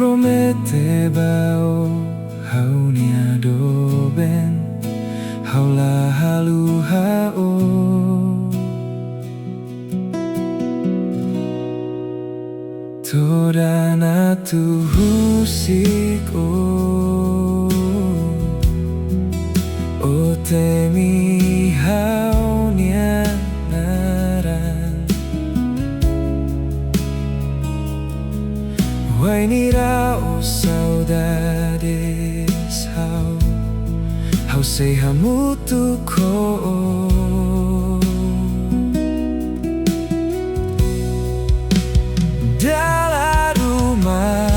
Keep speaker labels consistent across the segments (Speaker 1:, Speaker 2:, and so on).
Speaker 1: promete bao hau nia do ben hau la halu hao toda na tu husik o temi hau nia naran Wai nira o saudades hau sei hamutu ko Dalam rumah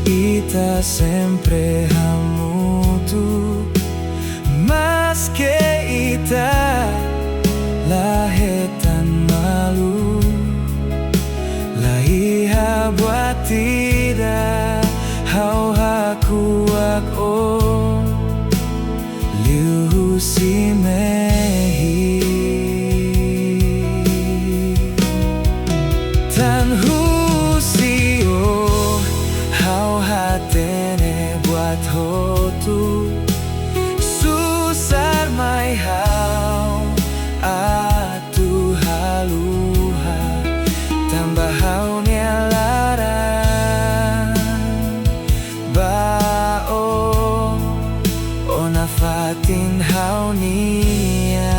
Speaker 1: ita sempre hamutu Mas que ita lahetan malu Lahiha buat tidak hau hakuak liu si mehi Tan husio hau hatene buat hotu Susar mai hau atu haluha Tambah hau nialara Bao ona fatin hau nia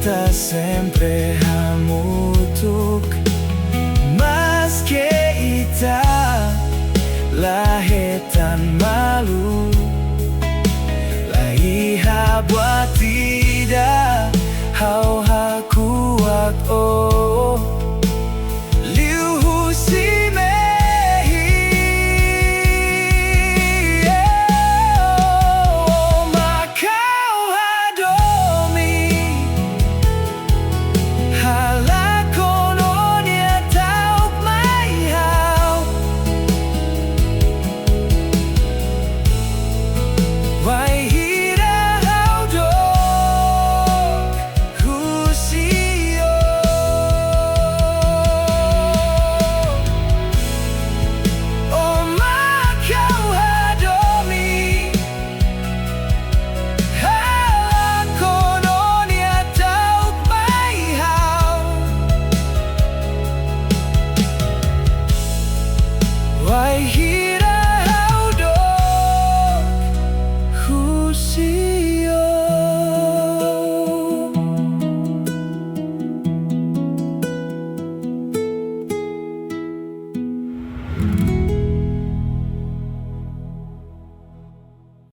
Speaker 1: Ita sempre hamutuk Mas que ita lahetan malu Laiha buat tidak hau hakuak liu si mehi Makau hadomi Wai hira hau dok husio O makau hadomi Halakono nia tauk mai hau Wai hira